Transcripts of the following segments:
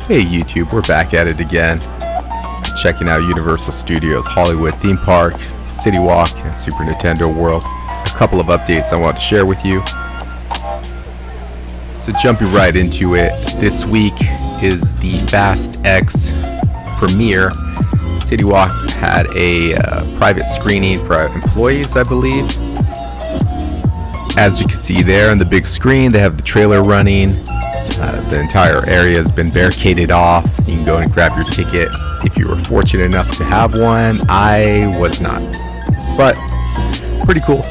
Hey YouTube, we're back at it again. Checking out Universal Studios Hollywood Theme Park, City Walk, and Super Nintendo World. A couple of updates I want to share with you. So jumping right into it, this week is the Fast X premiere. City Walk had a private screening for employees, I believe. As you can see there on the big screen, they have the trailer running. The entire area has been barricaded off. You can go and grab your ticket if you were fortunate enough to have one. I was not, but pretty cool.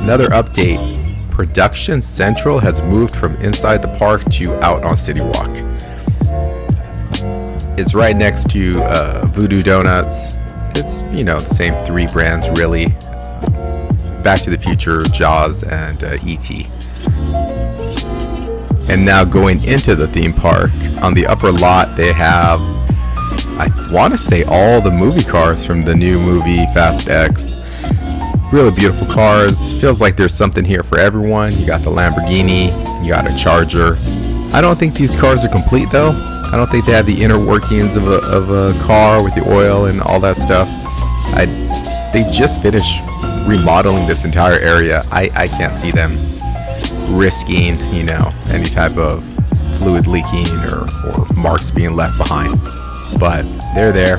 Another update, Production Central has moved from inside the park to out on City Walk. It's right next to Voodoo Donuts. It's, you know, the same three brands really. Back to the Future, Jaws, and E.T. And now going into the theme park, on the upper lot they have, I want to say, all the movie cars from the new movie Fast X. Really beautiful cars. Feels like there's something here for everyone. You got the Lamborghini, you got a Charger. I don't think these cars are complete though. I don't think they have the inner workings of a car with the oil and all that stuff. They just finished remodeling this entire area. I can't see them risking, you know, any type of fluid leaking or marks being left behind, but they're there.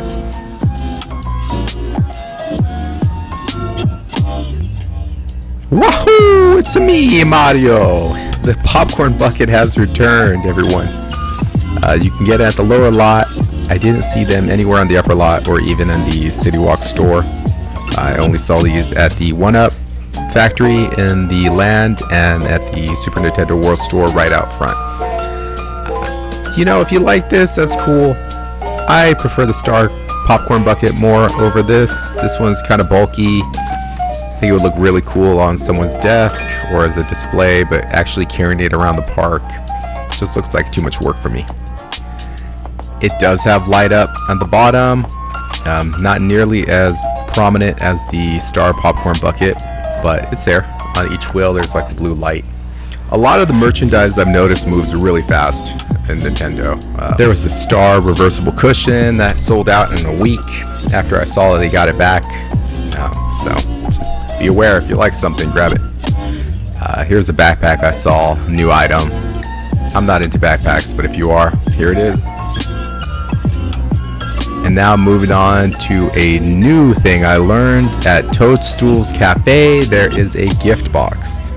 Wahoo! It's me, Mario. The popcorn bucket has returned, everyone. You can get it at the lower lot. I didn't see them anywhere on the upper lot or even in the City Walk store. I only saw these at the 1UP factory in the land and at the Super Nintendo World store right out front. You know, if you like this, that's cool. I prefer the Star popcorn bucket more over this. This one's kind of bulky. I think it would look really cool on someone's desk or as a display, but actually carrying it around the park just looks like too much work for me. It does have light up on the bottom, not nearly as prominent as the Star popcorn bucket, but it's there. On each wheel there's like a blue light. A lot of the merchandise I've noticed moves really fast in Nintendo. There was the Star reversible cushion that sold out in a week after I saw that they got it back. So just be aware, if you like something, grab it. Here's a backpack I saw, a new item. I'm not into backpacks, but if you are, here it is. And now moving on to a new thing I learned at Toadstool's Cafe. There is a gift box.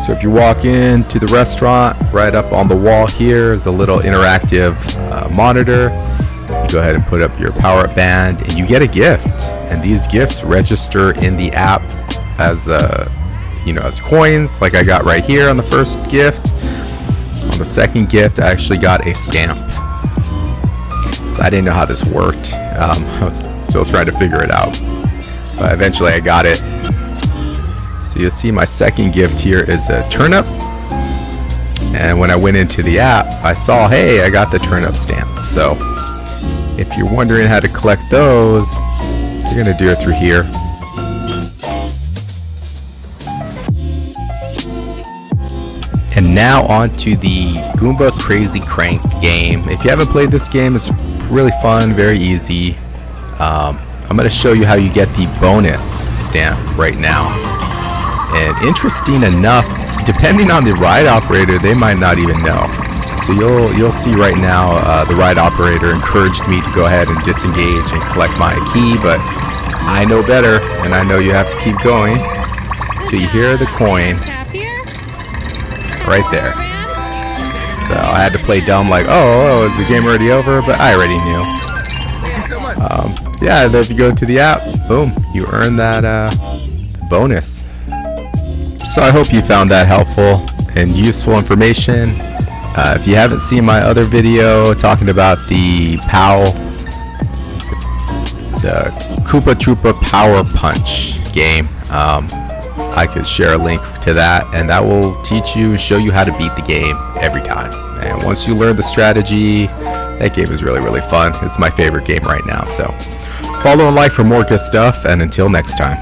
So if you walk into the restaurant, right up on the wall here is a little interactive monitor. You go ahead and put up your power-up band and you get a gift. And these gifts register in the app as as coins, like I got right here on the first gift. On the second gift, I actually got a stamp. So I didn't know how this worked. I was still trying to figure it out. But eventually I got it. So you'll see my second gift here is a turnip. And when I went into the app, I saw, hey, I got the turnip stamp. So if you're wondering how to collect those, you're going to do it through here. And now on to the Goomba Crazy Crank Game. If you haven't played this game, it's really fun, very easy. I'm going to show you how you get the bonus stamp right now. And interesting enough, depending on the ride operator, they might not even know. So you'll see right now, the ride operator encouraged me to go ahead and disengage and collect my key, but I know better, and I know you have to keep going till you hear the coin right there. So I had to play dumb, like, oh, is the game already over? But I already knew. Thank you so much. Yeah, then if you go to the app, boom, you earn that bonus. So I hope you found that helpful and useful information. If you haven't seen my other video talking about the the Koopa Troopa Power Punch game, I could share a link to that, and that will show you how to beat the game every time. And once you learn the strategy, that game is really, really fun. It's my favorite game right now. So follow and like for more good stuff, and until next time.